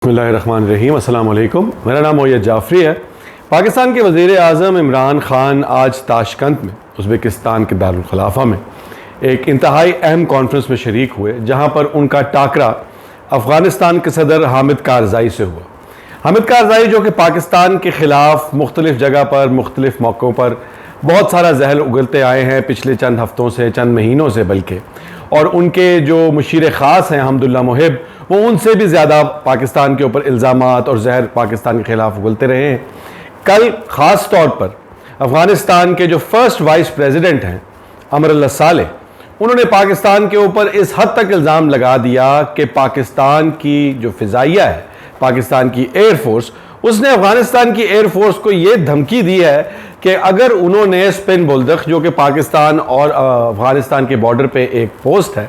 बिस्मिल्लाहिर्रहमानिर्रहीम, अस्सलाम वालेकुम। मेरा नाम मोयद जाफ़री है। पाकिस्तान के वज़ीर आज़म इमरान ख़ान आज ताशकंद में उज़्बेकिस्तान के दारुल ख़िलाफ़ा में एक इंतहाई अहम कॉन्फ्रेंस में शरीक हुए, जहाँ पर उनका टाकरा अफ़गानिस्तान के सदर हामिद कारज़ाई से हुआ। हामिद कारज़ाई जो कि पाकिस्तान के ख़िलाफ़ मुख्तलिफ़ जगह पर मुख्तलिफ़ मौक़ों पर बहुत सारा जहर उगलते आए हैं पिछले चंद हफ़्तों से, चंद महीनों से बल्कि, और उनके जो मुशीर ख़ास हैं हम्दुल्ला मुहिब, वो उनसे भी ज़्यादा पाकिस्तान के ऊपर इल्ज़ामात और जहर पाकिस्तान के ख़िलाफ़ उगलते रहे हैं। कल ख़ास तौर पर अफ़गानिस्तान के जो फ़र्स्ट वाइस प्रेसिडेंट हैं अमरुल्लाह सालेह, उन्होंने पाकिस्तान के ऊपर इस हद तक इल्ज़ाम लगा दिया कि पाकिस्तान की जो फ़िज़ाइया है, पाकिस्तान की एयरफोर्स, उसने अफ़गानिस्तान की एयरफोर्स को ये धमकी दी है कि अगर उन्होंने स्पिन बुल्दख, जो कि पाकिस्तान और अफ़गानिस्तान के बॉर्डर पे एक पोस्ट है,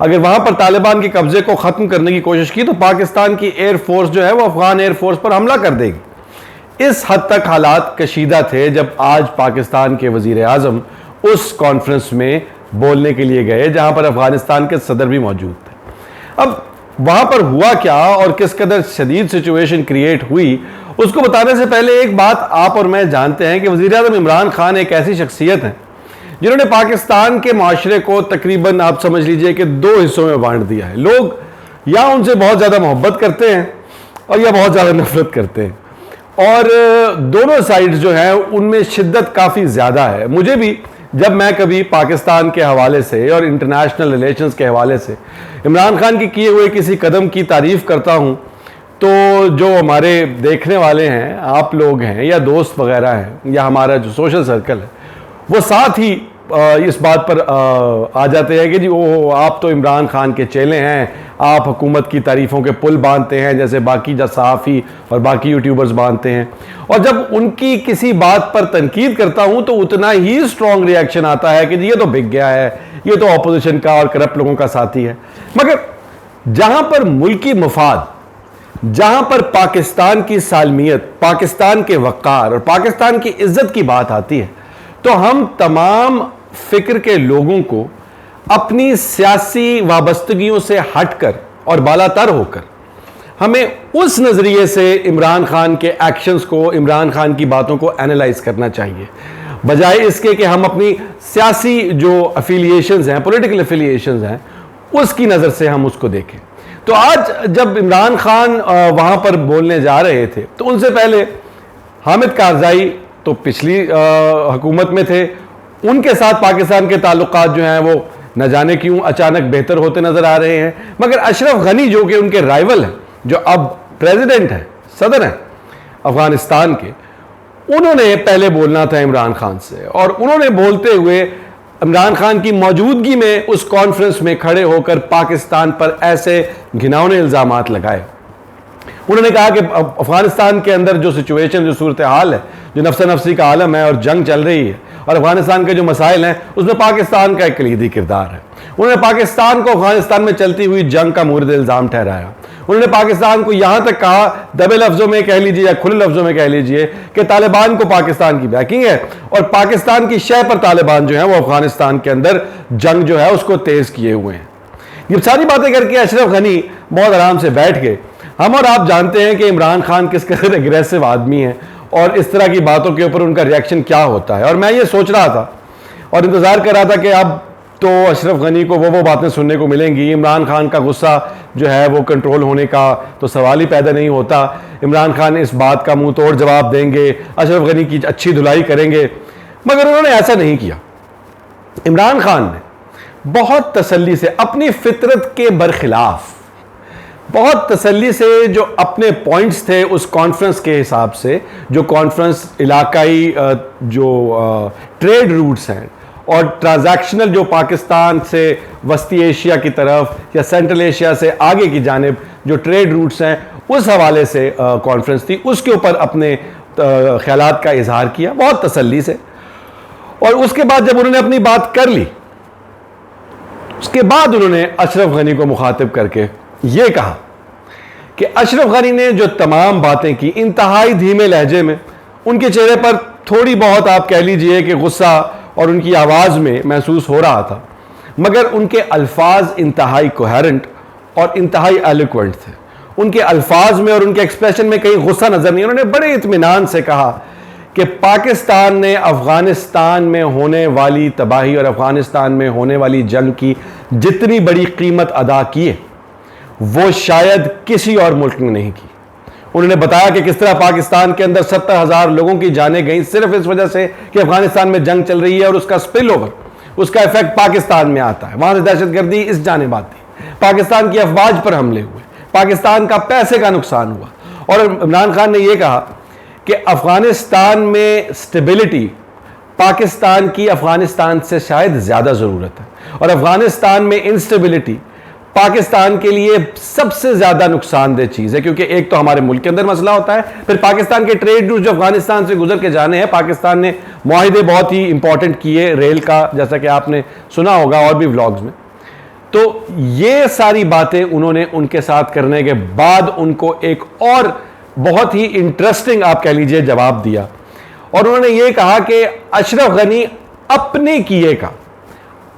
अगर वहाँ पर तालिबान के कब्ज़े को ख़त्म करने की कोशिश की तो पाकिस्तान की एयरफोर्स जो है वो अफ़गान एयरफोर्स पर हमला कर देगी। इस हद तक हालात कशीदा थे जब आज पाकिस्तान के वज़ीर आज़म उस कॉन्फ्रेंस में बोलने के लिए गए, जहाँ पर अफ़गानिस्तान के सदर भी मौजूद थे। अब वहाँ पर हुआ क्या और किस कदर शदीद सिचुएशन क्रिएट हुई, उसको बताने से पहले एक बात आप और मैं जानते हैं कि वज़ीर आज़म इमरान ख़ान एक ऐसी शख्सियत हैं जिन्होंने पाकिस्तान के माशरे को तकरीबन आप समझ लीजिए कि दो हिस्सों में बांट दिया है। लोग या उनसे बहुत ज़्यादा मोहब्बत करते हैं और या बहुत ज़्यादा नफरत करते हैं, और दोनों साइड्स जो हैं उनमें शिद्दत काफ़ी ज़्यादा है। मुझे भी जब मैं कभी पाकिस्तान के हवाले से और इंटरनेशनल रिलेशंस के हवाले से इमरान ख़ान के किए हुए किसी कदम की तारीफ़ करता हूँ, तो जो हमारे देखने वाले हैं, आप लोग हैं या दोस्त वगैरह हैं या हमारा जो सोशल सर्कल है, वो साथ ही इस बात पर आ जाते हैं कि जी वो आप तो इमरान ख़ान के चेले हैं, आप हुकूमत की तारीफ़ों के पुल बांधते हैं जैसे बाकी जो सहाफ़ी और बाकी यूट्यूबर्स बांधते हैं। और जब उनकी किसी बात पर तनकीद करता हूँ तो उतना ही स्ट्रॉन्ग रिएक्शन आता है कि जी ये तो बिक गया है, ये तो अपोजिशन का और करप्ट लोगों का साथी है। मगर जहाँ पर मुल्की मफाद, जहाँ पर पाकिस्तान की सालमियत, पाकिस्तान के वक़ार और पाकिस्तान की इज़्ज़त की बात आती है, तो हम तमाम फ़िक्र के लोगों को अपनी सियासी वाबस्तगियों से हटकर और बालातर होकर हमें उस नज़रिए से इमरान ख़ान के एक्शंस को, इमरान ख़ान की बातों को एनालाइज करना चाहिए, बजाय इसके कि हम अपनी सियासी जो अफिलिएशंस हैं, पॉलिटिकल अफिलिएशंस हैं, उसकी नज़र से हम उसको देखें। तो आज जब इमरान ख़ान वहाँ पर बोलने जा रहे थे तो उनसे पहले हामिद कारज़ाई तो पिछली हुकूमत में थे, उनके साथ पाकिस्तान के ताल्लुकात जो हैं वो न जाने क्यों अचानक बेहतर होते नज़र आ रहे हैं। मगर अशरफ गनी जो कि उनके राइवल हैं, जो अब प्रेसिडेंट हैं, सदर हैं अफ़गानिस्तान के, उन्होंने पहले बोलना था इमरान ख़ान से, और उन्होंने बोलते हुए इमरान ख़ान की मौजूदगी में उस कॉन्फ्रेंस में खड़े होकर पाकिस्तान पर ऐसे घिनौने इल्ज़ामात लगाए। उन्होंने कहा कि अफ़गानिस्तान के अंदर जो सिचुएशन, जो सूरत हाल है, जो नफ्सा नफ्सी का आलम है और जंग चल रही है, और अफ़गानिस्तान के जो मसाइल हैं उसमें पाकिस्तान का एक कलीदी किरदार है। उन्होंने पाकिस्तान को अफ़गानिस्तान में चलती हुई जंग का मुर्द इल्ज़ाम ठहराया। उन्होंने पाकिस्तान को यहाँ तक कहा, दबे लफ्ज़ों में कह लीजिए या खुले लफ्ज़ों में कह लीजिए, कि तालिबान को पाकिस्तान की बैकिंग है और पाकिस्तान की शय पर तालिबान जो है वो अफ़गानिस्तान के अंदर जंग जो है उसको तेज़ किए हुए हैं। ये सारी बातें करके अशरफ गनी बहुत आराम से बैठ गए। हम और आप जानते हैं कि इमरान ख़ान किस कदर एग्रेसिव आदमी है और इस तरह की बातों के ऊपर उनका रिएक्शन क्या होता है। और मैं ये सोच रहा था और इंतज़ार कर रहा था कि अब तो अशरफ गनी को वो बातें सुनने को मिलेंगी। इमरान ख़ान का गुस्सा जो है वो कंट्रोल होने का तो सवाल ही पैदा नहीं होता। इमरान ख़ान इस बात का मुंह तोड़ जवाब देंगे, अशरफ गनी की अच्छी धुलाई करेंगे, मगर उन्होंने ऐसा नहीं किया। इमरान ख़ान ने बहुत तसल्ली से अपनी फितरत के बरखिलाफ, बहुत तसल्ली से जो अपने पॉइंट्स थे उस कॉन्फ्रेंस के हिसाब से, जो कॉन्फ्रेंस इलाकाई जो ट्रेड रूट्स हैं और ट्रांजैक्शनल जो पाकिस्तान से वस्ती एशिया की तरफ या सेंट्रल एशिया से आगे की जानिब जो ट्रेड रूट्स हैं, उस हवाले से कॉन्फ्रेंस थी, उसके ऊपर अपने ख्यालात का इजहार किया बहुत तसल्ली से। और उसके बाद जब उन्होंने अपनी बात कर ली, उसके बाद उन्होंने अशरफ गनी को मुखातिब करके ये कहा कि अशरफ गनी ने जो तमाम बातें की इंतहाई धीमे लहजे में, उनके चेहरे पर थोड़ी बहुत आप कह लीजिए कि गुस्सा और उनकी आवाज़ में महसूस हो रहा था, मगर उनके अल्फाज इंतहाई कोहेरेंट और इंतहाई एलोक्वेंट थे। उनके अल्फाज में और उनके एक्सप्रेशन में कहीं गुस्सा नजर नहीं। उन्होंने बड़े इत्मीनान से कहा कि पाकिस्तान ने अफगानिस्तान में होने वाली तबाही और अफगानिस्तान में होने वाली जंग की जितनी बड़ी कीमत अदा की है वो शायद किसी और मुल्क ने नहीं की। उन्होंने बताया कि किस तरह पाकिस्तान के अंदर 70,000 लोगों की जानें गई सिर्फ इस वजह से कि अफगानिस्तान में जंग चल रही है और उसका स्पिल ओवर, उसका इफेक्ट पाकिस्तान में आता है। वहां से दहशतगर्दी इस जानिब आती, पाकिस्तान की अफवाज पर हमले हुए, पाकिस्तान का पैसे का नुकसान हुआ। और इमरान खान ने यह कहा कि अफगानिस्तान में स्टेबिलिटी पाकिस्तान की अफगानिस्तान से शायद ज्यादा जरूरत है और अफगानिस्तान में इंस्टेबिलिटी पाकिस्तान के लिए सबसे ज्यादा नुकसानदेह चीज है, क्योंकि एक तो हमारे मुल्क के अंदर मसला होता है, फिर पाकिस्तान के ट्रेड रूट जो अफगानिस्तान से गुजर के जाने हैं। पाकिस्तान ने मुआहिदे बहुत ही इंपॉर्टेंट किए रेल का, जैसा कि आपने सुना होगा और भी व्लॉग्स में। तो ये सारी बातें उन्होंने उनके साथ करने के बाद उनको एक और बहुत ही इंटरेस्टिंग आप कह लीजिए जवाब दिया और उन्होंने ये कहा कि अशरफ गनी अपने किए का,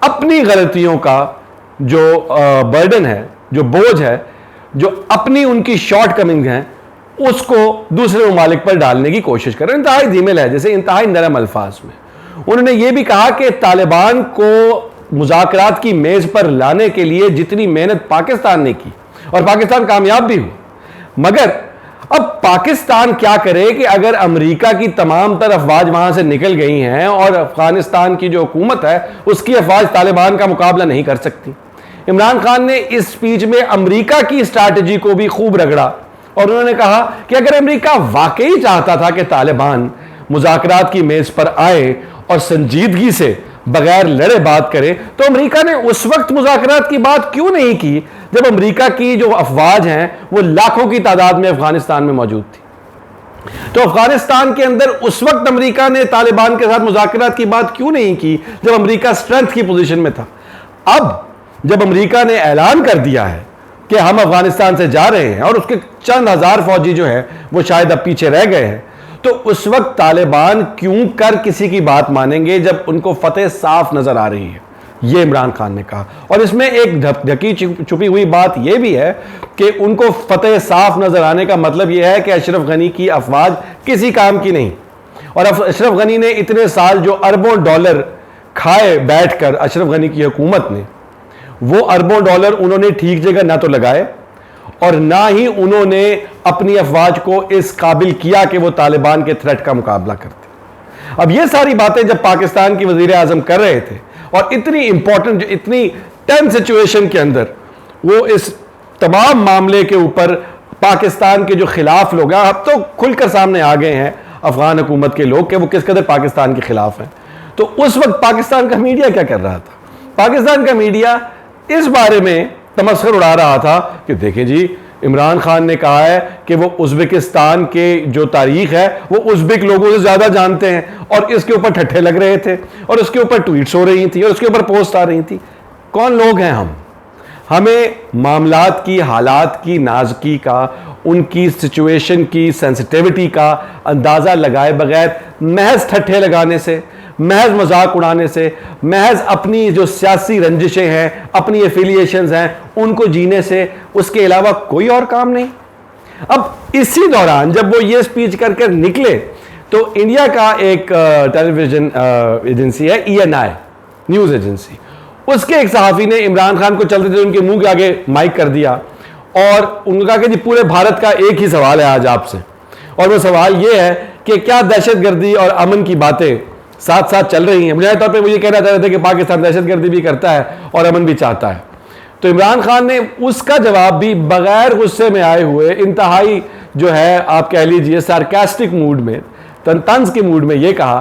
अपनी गलतियों का जो बर्डन है, जो बोझ है, जो अपनी उनकी शॉर्ट कमिंग है, उसको दूसरे ममालिक पर डालने की कोशिश कर रहे हैं, इंतहाई धीमे लहजे से, इंतहाई नरम अल्फाज में। उन्होंने ये भी कहा कि तालिबान को मुज़ाकरात की मेज पर लाने के लिए जितनी मेहनत पाकिस्तान ने की और पाकिस्तान कामयाब भी हुआ, मगर अब पाकिस्तान क्या करे कि अगर अमेरिका की तमाम तर अफवाज वहां से निकल गई हैं और अफगानिस्तान की जो हुकूमत है उसकी अफवाज तालिबान का मुकाबला नहीं कर सकती। इमरान खान ने इस स्पीच में अमेरिका की स्ट्रैटेजी को भी खूब रगड़ा और उन्होंने कहा कि अगर अमेरिका वाकई चाहता था कि तालिबान मुज़ाकरात की मेज पर आए और संजीदगी से बगैर लड़े बात करे, तो अमेरिका ने उस वक्त मुज़ाकरात की बात क्यों नहीं की जब अमेरिका की जो अफवाज हैं वो लाखों की तादाद में अफगानिस्तान में मौजूद थी। तो अफगानिस्तान के अंदर उस वक्त अमेरिका ने तालिबान के साथ मुज़ाकरात की बात क्यों नहीं की जब अमेरिका स्ट्रेंथ की पोजीशन में था। अब जब अमेरिका ने ऐलान कर दिया है कि हम अफगानिस्तान से जा रहे हैं और उसके चंद हजार फौजी जो है वो शायद अब पीछे रह गए हैं, तो उस वक्त तालिबान क्यों कर किसी की बात मानेंगे जब उनको फतेह साफ नजर आ रही है, ये इमरान खान ने कहा। और इसमें एक ढकी छुपी हुई बात यह भी है कि उनको फतेह साफ नजर आने का मतलब यह है कि अशरफ गनी की अफवाज किसी काम की नहीं, और अशरफ गनी ने इतने साल जो अरबों डॉलर खाए बैठकर अशरफ गनी की हुकूमत ने, वो अरबों डॉलर उन्होंने ठीक जगह ना तो लगाए और ना ही उन्होंने अपनी अफवाज को इस काबिल किया कि वो तालिबान के थ्रेट का मुकाबला करते। अब ये सारी बातें जब पाकिस्तान की वजीर आजम कर रहे थे और इतनी इंपॉर्टेंट, इतनी टेंस सिचुएशन के अंदर वो इस तमाम मामले के ऊपर पाकिस्तान के जो खिलाफ लोग हैं, अब तो खुलकर सामने आ गए हैं अफगान हुकूमत के लोग कि वो किस कदर पाकिस्तान के खिलाफ हैं। तो उस वक्त पाकिस्तान का मीडिया क्या कर रहा था? पाकिस्तान का मीडिया इस बारे में तमस्खर उड़ा रहा था कि देखें जी, इमरान खान ने कहा है कि वो उज़्बेकिस्तान के जो तारीख है वो उज़्बेक लोगों से ज़्यादा जानते हैं, और इसके ऊपर ठट्ठे लग रहे थे और उसके ऊपर ट्वीट्स हो रही थी और उसके ऊपर पोस्ट आ रही थी। कौन लोग हैं हम? हमें मामलात की, हालात की नाज़की का, उनकी सिचुएशन की सेंसिटिविटी का अंदाज़ा लगाए बगैर महज ठट्ठे लगाने से, महज मजाक उड़ाने से, महज अपनी जो सियासी रंजिशें हैं, अपनी एफिलिएशंस हैं, उनको जीने से उसके अलावा कोई और काम नहीं। अब इसी दौरान जब वो ये स्पीच कर निकले तो इंडिया का एक टेलीविजन एजेंसी है ENI न्यूज़ एजेंसी, उसके एक सहाफ़ी ने इमरान खान को चलते थे उनके मुंह के आगे माइक कर दिया और उन्होंने कहा कि जी पूरे भारत का एक ही सवाल है आज आपसे, और वो सवाल ये है कि क्या दहशतगर्दी और अमन की बातें साथ साथ चल रही हैं? बुनियादी तौर पे वो ये कहना चाह रहे थे कि पाकिस्तान दहशतगर्दी भी करता है और अमन भी चाहता है। तो इमरान खान ने उसका जवाब भी बगैर गुस्से में आए हुए, इंतहाई जो है आप कह लीजिए सार्कास्टिक मूड में, तंज के मूड में ये कहा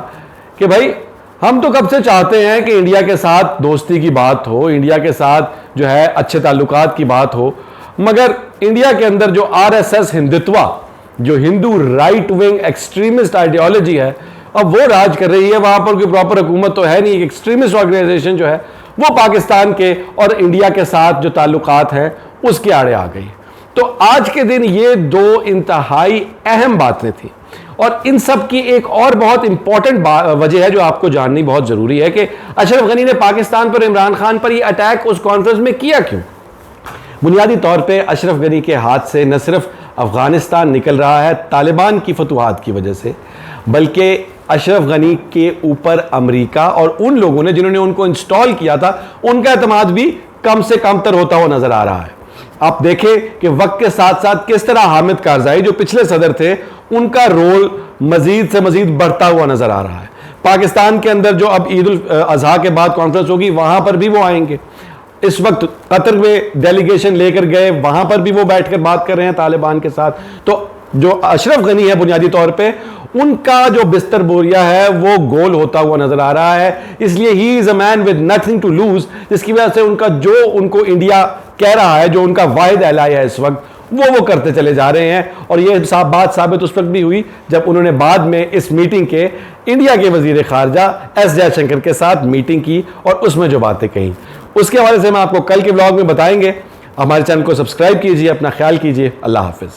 कि भाई हम तो कब से चाहते हैं कि इंडिया के साथ दोस्ती की बात हो, इंडिया के साथ जो है अच्छे ताल्लुकात की बात हो, मगर इंडिया के अंदर जो RSS हिंदुत्वा, जो Hindu right wing extremist ideology है, अब वो राज कर रही है। वहां पर कोई प्रॉपर हुकूमत तो है नहीं, एक्सट्रीमिस्ट ऑर्गेनाइजेशन जो है वो पाकिस्तान के और इंडिया के साथ जो ताल्लुकात हैं उसके आड़े आ गई। तो आज के दिन ये दो इंतहाई अहम बातें थी, और इन सब की एक और बहुत इंपॉर्टेंट वजह है जो आपको जाननी बहुत जरूरी है कि अशरफ गनी ने पाकिस्तान पर, इमरान खान पर ये अटैक उस कॉन्फ्रेंस में किया क्यों। बुनियादी तौर पे अशरफ गनी के हाथ से न सिर्फ अफ़गानिस्तान निकल रहा है तालिबान की फतवाहत की वजह से, बल्कि अशरफ गनी के ऊपर अमेरिका और उन लोगों ने जिन्होंने उनको इंस्टॉल किया था उनका एतमाद भी कम से कम तर होता हुआ नजर आ रहा है। आप देखें कि वक्त के साथ साथ किस तरह हामिद कारज़ाई जो पिछले सदर थे उनका रोल मजीद से मजीद बढ़ता हुआ नजर आ रहा है। पाकिस्तान के अंदर जो अब ईद उल अजहा के बाद कॉन्फ्रेंस होगी वहां पर भी वो आएंगे। इस वक्त कतर में डेलीगेशन लेकर गए, वहां पर भी वो बैठकर बात कर रहे हैं तालिबान के साथ। तो जो अशरफ गनी है बुनियादी तौर पे उनका जो बिस्तर बोरिया है वो गोल होता हुआ नजर आ रहा है। इसलिए he is a man with nothing to lose, जिसकी वजह से उनका जो उनको इंडिया कह रहा है, जो उनका वाहिद एलाय है इस वक्त, वो करते चले जा रहे हैं। और ये बात साबित उस वक्त भी हुई जब उन्होंने बाद में इस मीटिंग के इंडिया के वजीर खारजा एस जयशंकर के साथ मीटिंग की और उसमें जो बातें कही उसके हवाले से हम आपको कल के ब्लॉग में बताएंगे। हमारे चैनल को सब्सक्राइब कीजिए, अपना ख्याल कीजिए। अल्लाह हाफिज।